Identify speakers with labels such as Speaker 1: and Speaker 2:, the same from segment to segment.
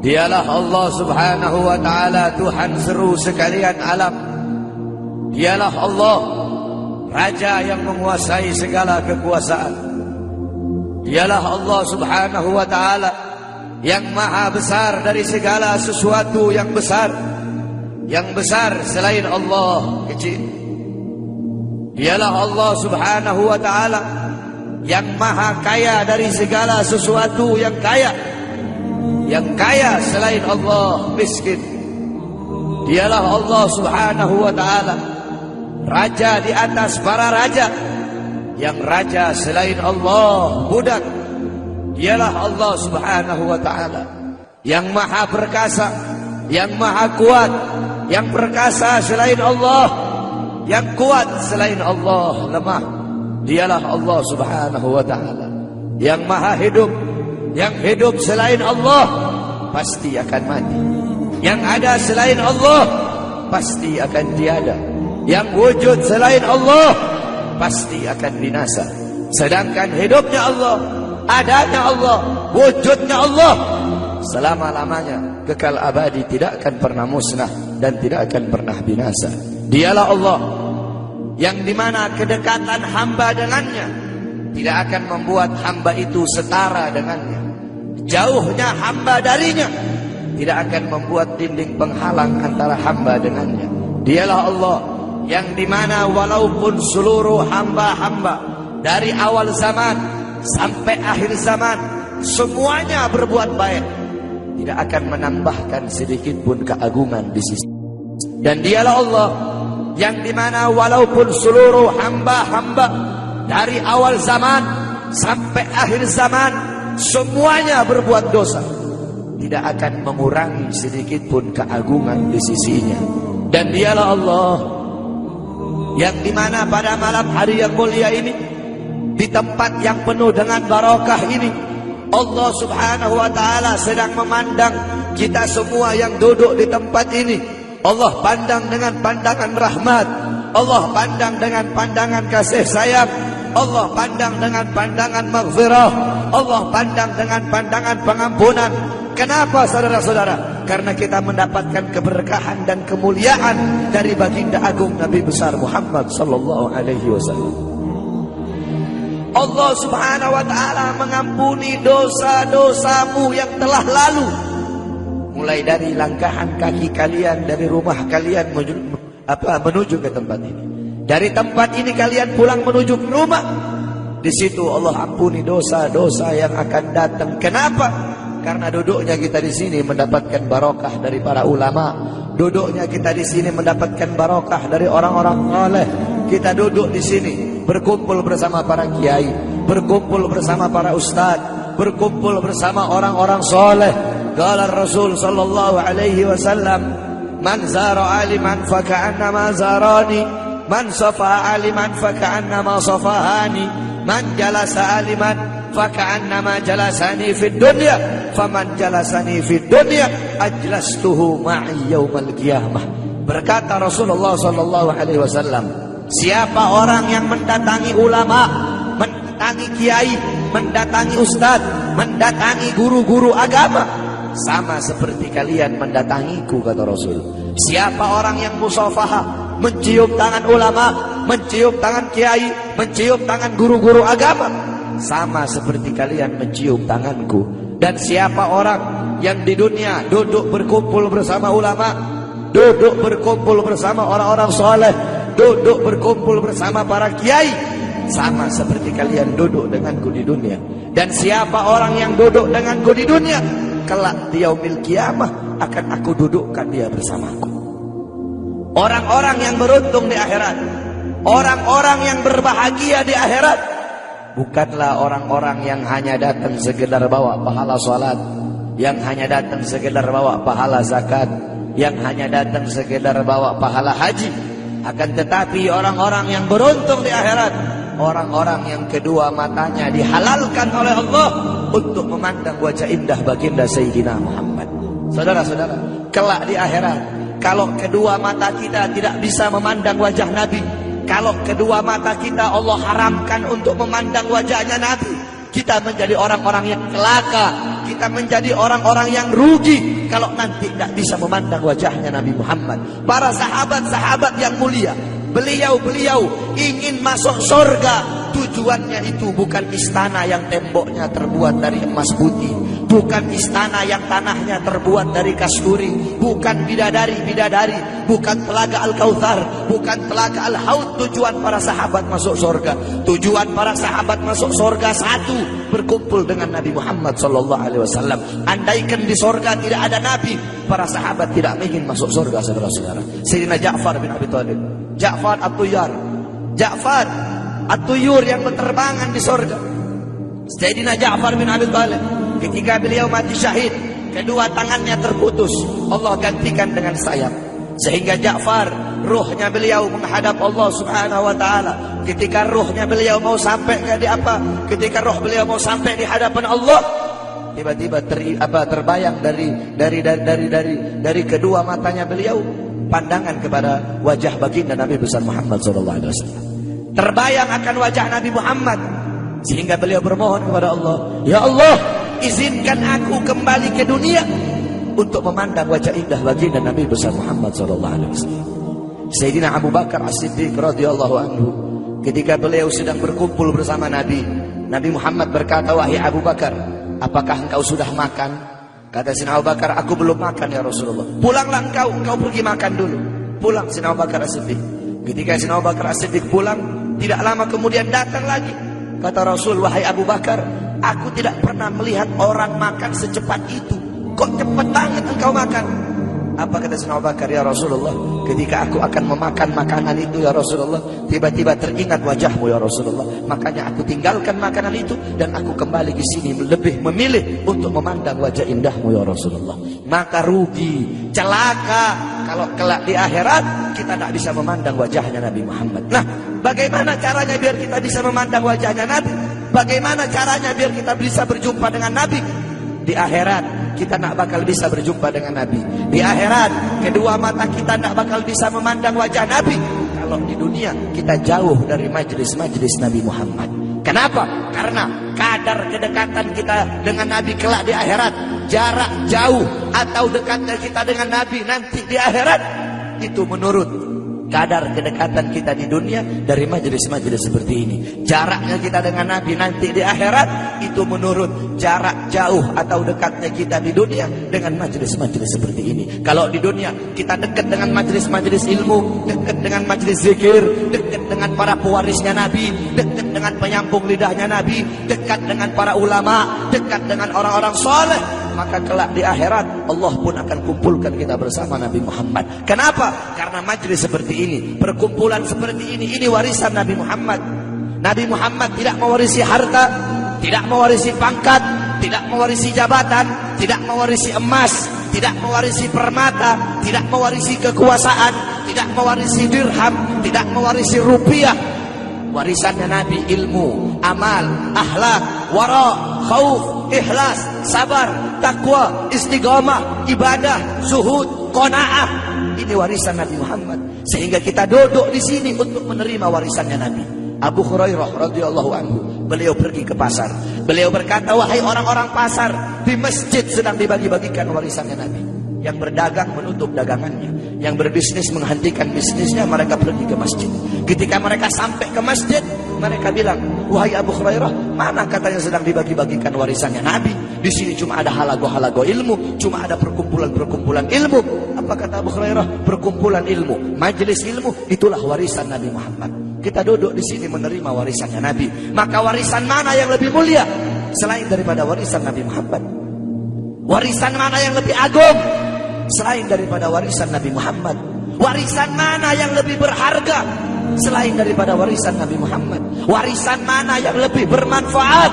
Speaker 1: Dialah Allah subhanahu wa ta'ala, Tuhan seru sekalian alam. Dialah Allah, Raja yang menguasai segala kekuasaan. Dialah Allah subhanahu wa ta'ala, yang maha besar dari segala sesuatu yang besar. Yang besar selain Allah kecil. Dialah Allah subhanahu wa ta'ala, yang maha kaya dari segala sesuatu yang kaya. Yang kaya selain Allah miskin. Dialah Allah subhanahu wa ta'ala, Raja di atas para raja. Yang raja selain Allah budak. Dialah Allah subhanahu wa ta'ala, yang maha perkasa, yang maha kuat. Yang perkasa selain Allah, yang kuat selain Allah lemah. Dialah Allah subhanahu wa ta'ala, yang maha hidup. Yang hidup selain Allah pasti akan mati. Yang ada selain Allah pasti akan tiada. Yang wujud selain Allah pasti akan binasa. Sedangkan hidupnya Allah, adanya Allah, wujudnya Allah selama-lamanya, kekal abadi, tidak akan pernah musnah dan tidak akan pernah binasa. Dialah Allah yang dimana kedekatan hamba dengannya tidak akan membuat hamba itu setara dengannya. Jauhnya hamba darinya tidak akan membuat dinding penghalang antara hamba dengannya. Dialah Allah yang dimana walaupun seluruh hamba-hamba dari awal zaman sampai akhir zaman semuanya berbuat baik, tidak akan menambahkan sedikit pun keagungan di sisi. Dan dialah Allah yang dimana walaupun seluruh hamba-hamba dari awal zaman sampai akhir zaman semuanya berbuat dosa, tidak akan mengurangi sedikit pun keagungan di sisinya. Dan dialah Allah yang dimana pada malam hari yang mulia ini, di tempat yang penuh dengan barakah ini, Allah subhanahu wa ta'ala sedang memandang kita semua yang duduk di tempat ini. Allah pandang dengan pandangan rahmat, Allah pandang dengan pandangan kasih sayang, Allah pandang dengan pandangan maghfirah, Allah pandang dengan pandangan pengampunan. Kenapa saudara-saudara? Karena kita mendapatkan keberkahan dan kemuliaan dari baginda agung Nabi besar Muhammad sallallahu alaihi wasallam. Allah subhanahu wa ta'ala mengampuni dosa-dosamu yang telah lalu, mulai dari langkahan kaki kalian dari rumah kalian menuju ke tempat ini. Dari tempat ini kalian pulang menuju ke rumah. Di situ Allah ampuni dosa-dosa yang akan datang. Kenapa? Karena duduknya kita di sini mendapatkan barokah dari para ulama. Duduknya kita di sini mendapatkan barokah dari orang-orang saleh. Kita duduk di sini berkumpul bersama para kiai, berkumpul bersama para ustaz, berkumpul bersama orang-orang saleh. Qala Rasul sallallahu alaihi wasallam, "Man zara aliman fa ka'annama zarani, man safa aliman fa ka'annama safahani, man jalasa aliman fa ka'annama jalasani fid dunya, faman jalasani fid dunya ajlastuhu ma'i yaumal qiyamah." Berkata Rasulullah sallallahu alaihi wasallam, siapa orang yang mendatangi ulama, mendatangi kiai, mendatangi ustaz, mendatangi guru-guru agama, sama seperti kalian mendatangiku, kata Rasul. Siapa orang yang musafahah, mencium tangan ulama, mencium tangan kiai, mencium tangan guru-guru agama, sama seperti kalian mencium tanganku. Dan siapa orang yang di dunia duduk berkumpul bersama ulama, duduk berkumpul bersama orang-orang soleh, duduk berkumpul bersama para kiai, sama seperti kalian duduk denganku di dunia. Dan siapa orang yang duduk denganku di dunia, kelak di yaumil qiyamah akan aku dudukkan dia bersamaku. Orang-orang yang beruntung di akhirat, orang-orang yang berbahagia di akhirat, bukanlah orang-orang yang hanya datang sekedar bawa pahala salat, yang hanya datang sekedar bawa pahala zakat, yang hanya datang sekedar bawa pahala haji. Akan tetapi orang-orang yang beruntung di akhirat, orang-orang yang kedua matanya dihalalkan oleh Allah untuk memandang wajah indah baginda Sayyidina Muhammad. Saudara-saudara, kelak di akhirat, kalau kedua mata kita tidak bisa memandang wajah Nabi, kalau kedua mata kita Allah haramkan untuk memandang wajahnya Nabi, kita menjadi orang-orang yang celaka. kita menjadi orang-orang yang rugi kalau nanti tidak bisa memandang wajahnya Nabi Muhammad. Para sahabat-sahabat yang mulia, beliau ingin masuk surga. Tujuannya itu bukan istana yang temboknya terbuat dari emas putih, bukan istana yang tanahnya terbuat dari kasturi, bukan bidadari, bukan telaga Al-Kautsar, bukan telaga Al-Haud. Tujuan para sahabat masuk surga, tujuan para sahabat masuk surga satu, berkumpul dengan Nabi Muhammad SAW. Andaikan di surga tidak ada Nabi, para sahabat tidak ingin masuk surga, saudara-saudara. Sayyidina Ja'far bin Abi Thalib, Ja'far At-Tuyur yang berterbangan di surga. Sayyidina Ja'far bin Abi Thalib, ketika beliau mati syahid, kedua tangannya terputus, Allah gantikan dengan sayap, sehingga Ja'far, ruhnya beliau menghadap Allah Subhanahu wa taala. Ketika ruhnya beliau mau sampai ketika ruh beliau mau sampai di hadapan Allah, tiba-tiba terbayang dari kedua matanya beliau pandangan kepada wajah baginda Nabi besar Muhammad sallallahu alaihi wasallam. Terbayang akan wajah Nabi Muhammad, sehingga beliau bermohon kepada Allah, ya Allah, izinkan aku kembali ke dunia untuk memandang wajah indah baginda Nabi besar Muhammad sallallahu alaihi wasallam. Sayyidina Abu Bakar As-Siddiq radhiyallahu anhu, ketika beliau sedang berkumpul bersama Nabi Muhammad berkata, wahai Abu Bakar, apakah engkau sudah makan? Kata Sayyidina Abu Bakar, aku belum makan ya Rasulullah. Pulanglah engkau pergi makan dulu. Pulang Sayyidina Abu Bakar As-Siddiq. Ketika Sayyidina Abu Bakar As-Siddiq pulang, tidak lama kemudian datang lagi. Kata Rasul, wahai Abu Bakar, aku tidak pernah melihat orang makan secepat itu. Kok cepat banget engkau makan? Apa kata Sayyidina Abu Bakar, ya Rasulullah, ketika aku akan memakan makanan itu ya Rasulullah, tiba-tiba teringat wajahmu ya Rasulullah. Makanya aku tinggalkan makanan itu dan aku kembali ke sini lebih memilih untuk memandang wajah indahmu ya Rasulullah. Maka rugi, celaka kalau kelak di akhirat kita tidak bisa memandang wajahnya Nabi Muhammad. Nah, bagaimana caranya biar kita bisa memandang wajahnya Nabi? Bagaimana caranya biar kita bisa berjumpa dengan Nabi? Di akhirat kita tidak bakal bisa berjumpa dengan Nabi. Di akhirat kedua mata kita tidak bakal bisa memandang wajah Nabi kalau di dunia kita jauh dari majlis-majlis Nabi Muhammad. Kenapa? Karena kadar kedekatan kita dengan Nabi kelak di akhirat, jarak jauh atau dekatnya kita dengan Nabi nanti di akhirat, itu menurut kadar kedekatan kita di dunia dari majelis-majelis seperti ini. Jaraknya kita dengan Nabi nanti di akhirat itu menurut jarak jauh atau dekatnya kita di dunia dengan majelis-majelis seperti ini. Kalau di dunia kita dekat dengan majelis-majelis ilmu, dekat dengan majelis zikir, dekat dengan para pewarisnya Nabi, dekat dengan penyambung lidahnya Nabi, dekat dengan para ulama, dekat dengan orang-orang soleh, maka kelak di akhirat Allah pun akan kumpulkan kita bersama Nabi Muhammad. Kenapa? Karena majelis seperti ini, perkumpulan seperti ini warisan Nabi Muhammad. Nabi Muhammad tidak mewarisi harta, tidak mewarisi pangkat, tidak mewarisi jabatan, tidak mewarisi emas, tidak mewarisi permata, tidak mewarisi kekuasaan, tidak mewarisi dirham, tidak mewarisi rupiah. Warisannya Nabi ilmu, amal, akhlak, wara, khauf, ikhlas, sabar, takwa, istiqamah, ibadah, zuhud, qanaah. Ini warisan Nabi Muhammad. Sehingga kita duduk di sini untuk menerima warisannya Nabi. Abu Hurairah radhiyallahu anhu, beliau pergi ke pasar. Beliau berkata, wahai orang-orang pasar, di masjid sedang dibagi-bagikan warisannya Nabi. Yang berdagang menutup dagangannya, yang berbisnis menghentikan bisnisnya, mereka pergi ke masjid. Ketika mereka sampai ke masjid, mereka bilang, wahai Abu Hurairah, mana katanya sedang dibagi-bagikan warisannya Nabi? Di sini cuma ada halago-halago ilmu, cuma ada perkumpulan-perkumpulan ilmu. Apa kata Abu Hurairah? Perkumpulan ilmu, majelis ilmu, itulah warisan Nabi Muhammad. Kita duduk di sini menerima warisannya Nabi. Maka warisan mana yang lebih mulia selain daripada warisan Nabi Muhammad? Warisan mana yang lebih agung selain daripada warisan Nabi Muhammad? Warisan mana yang lebih berharga selain daripada warisan Nabi Muhammad? Warisan mana yang lebih bermanfaat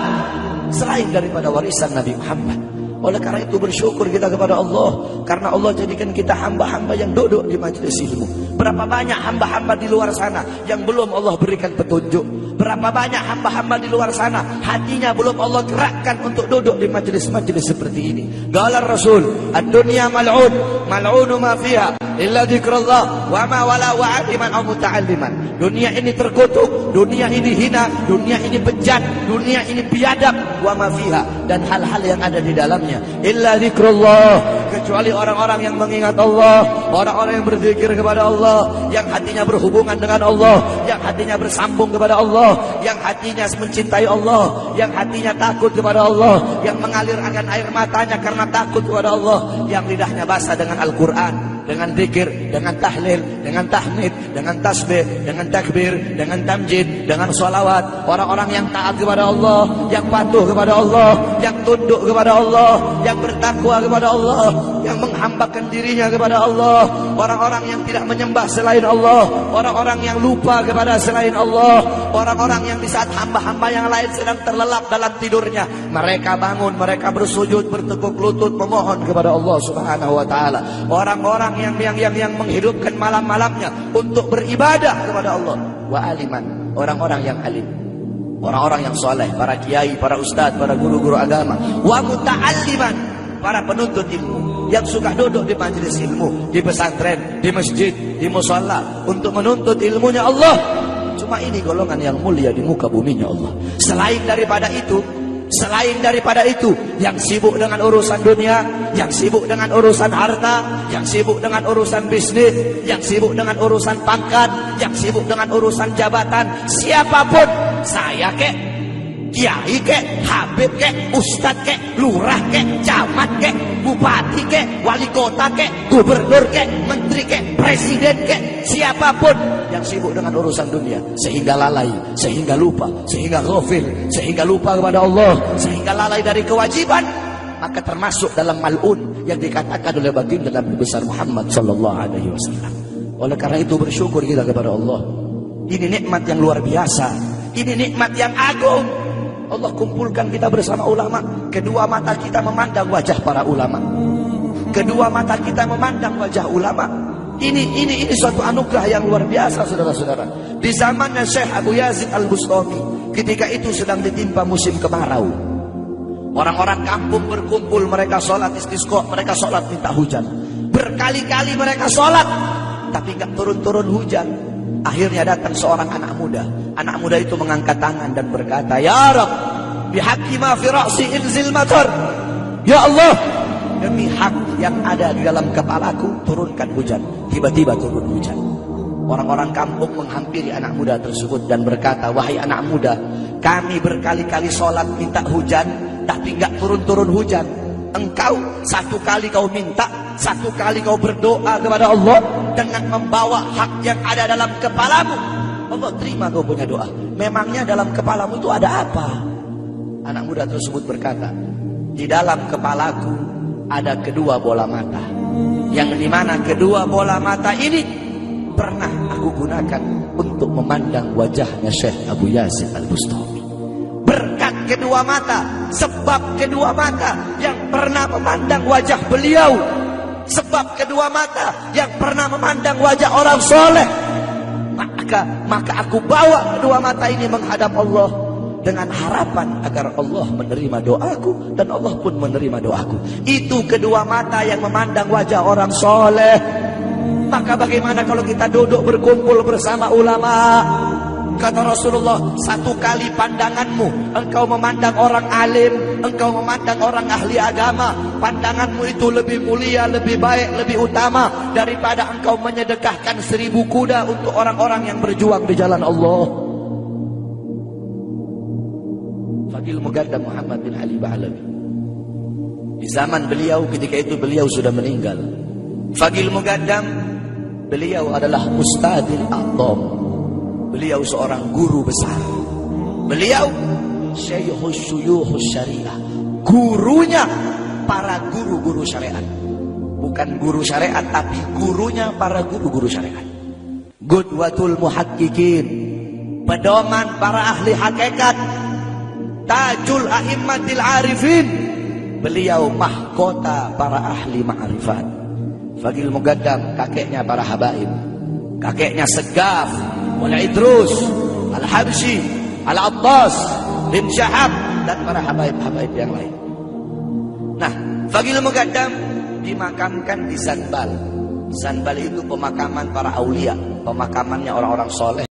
Speaker 1: selain daripada warisan Nabi Muhammad? Oleh karena itu bersyukur kita kepada Allah, karena Allah jadikan kita hamba-hamba yang duduk di majelis ilmu. Berapa banyak hamba-hamba di luar sana yang belum Allah berikan petunjuk. Berapa banyak hamba-hamba di luar sana hatinya belum Allah gerakkan untuk duduk di majelis-majelis seperti ini. Qala Rasul, ad-dunya mal'un, mal'unu ma fiha illa dzikrullah wa ma wala wa'aliman aw muta'alliman. Dunia ini terkutuk, dunia ini hina, dunia ini bejat, dunia ini biadab, wa ma fiha, dan hal-hal yang ada di dalamnya illa dzikrullah, kecuali orang-orang yang mengingat Allah, orang-orang yang berzikir kepada Allah, yang hatinya berhubungan dengan Allah, yang hatinya bersambung kepada Allah, yang hatinya mencintai Allah, yang hatinya takut kepada Allah, yang mengalir akan air matanya karena takut kepada Allah, yang lidahnya basah dengan Al-Quran, dengan zikir, dengan tahlil, dengan tahmid, dengan tasbih, dengan takbir, dengan tamjid, dengan sholawat. Orang-orang yang taat kepada Allah, yang patuh kepada Allah, yang tunduk kepada Allah, yang bertakwa kepada Allah, yang menghambakan dirinya kepada Allah, orang-orang yang tidak menyembah selain Allah, orang-orang yang lupa kepada selain Allah, orang-orang yang di saat hamba-hamba yang lain sedang terlelap dalam tidurnya, mereka bangun, mereka bersujud, bertekuk lutut memohon kepada Allah Subhanahu wa taala. Orang-orang yang menghidupkan malam-malamnya untuk beribadah kepada Allah. Wa aliman, orang-orang yang alim, orang-orang yang soleh, para kiai, para ustadz, para guru-guru agama. Wa muta'alliman, para penuntut ilmu yang suka duduk di majelis ilmu, di pesantren, di masjid, di musholla untuk menuntut ilmunya Allah. Cuma ini golongan yang mulia di muka buminya Allah. Selain daripada itu, yang sibuk dengan urusan dunia, yang sibuk dengan urusan harta, yang sibuk dengan urusan bisnis, yang sibuk dengan urusan pangkat, yang sibuk dengan urusan jabatan, siapapun, saya kek, kiai kek, habib kek, ustad kek, lurah kek, camat kek, bupati kek, wali kota kek, gubernur kek, menteri kek, presiden kek, siapapun yang sibuk dengan urusan dunia sehingga lalai, sehingga lupa, sehingga ghafil, sehingga lupa kepada Allah, sehingga lalai dari kewajiban, maka termasuk dalam mal'un yang dikatakan oleh baginda Nabi besar Muhammad sallallahu alaihi wasallam. Oleh karena itu bersyukur kita kepada Allah. Ini nikmat yang luar biasa, ini nikmat yang agung. Allah kumpulkan kita bersama ulama. Kedua mata kita memandang wajah para ulama. Kedua mata kita memandang wajah ulama. Ini suatu anugerah yang luar biasa, saudara-saudara. Di zamannya Syekh Abu Yazid Al-Bustami, ketika itu sedang ditimpa musim kemarau. Orang-orang kampung berkumpul, mereka sholat istisqa, mereka sholat minta hujan. Berkali-kali mereka sholat, tapi gak turun-turun hujan. Akhirnya datang seorang anak muda. Anak muda itu mengangkat tangan dan berkata, "Ya Rabb, bihaqqi ma fi ra'si inzil matar." Ya Allah, demi hak yang ada di dalam kepalaku, turunkan hujan. Tiba-tiba turun hujan. Orang-orang kampung menghampiri anak muda tersebut dan berkata, "Wahai anak muda, kami berkali-kali sholat minta hujan, tapi gak turun-turun hujan. Engkau satu kali kau minta, satu kali kau berdoa kepada Allah dengan membawa hak yang ada dalam kepalamu. Allah terima kau punya doa. Memangnya dalam kepalamu itu ada apa?" Anak muda tersebut berkata, "Di dalam kepalaku ada kedua bola mata, yang dimana kedua bola mata ini pernah aku gunakan untuk memandang wajahnya Syekh Abu Yazid Al-Bustami." Berkat kedua mata, sebab kedua mata yang pernah memandang wajah beliau, sebab kedua mata yang pernah memandang wajah orang soleh, maka aku bawa kedua mata ini menghadap Allah dengan harapan agar Allah menerima doaku dan Allah pun menerima doaku. Itu kedua mata yang memandang wajah orang soleh. Maka bagaimana kalau kita duduk berkumpul bersama ulama? Kata Rasulullah, satu kali pandanganmu, engkau memandang orang alim, engkau memandang orang ahli agama, pandanganmu itu lebih mulia, lebih baik, lebih utama daripada engkau menyedekahkan 1000 kuda untuk orang-orang yang berjuang di jalan Allah. Fadil Mugaddam Muhammad bin Ali Ba'alawi, di zaman beliau, ketika itu beliau sudah meninggal. Fadil Mugaddam, beliau adalah Ustadzil A'zam. Beliau seorang guru besar. Beliau Syekhus Syuyukhus Syariah, gurunya para guru-guru syariat. Bukan guru syariat, tapi gurunya para guru-guru syariat. Qudwatul muhaqqiqin, pedoman para ahli hakikat. Tajul a'immatil arifin, beliau mahkota para ahli ma'rifat. Fadil Mugaddam, kakeknya para habaib, kakeknya Segaf, Wal Idrus, Al-Habsyi, Al-Abbas bin Syahab dan para habaib-habaib yang lain. Nah, Faqih Muqaddam dimakamkan di Zanbal. Zanbal itu pemakaman para aulia, pemakamannya orang-orang soleh.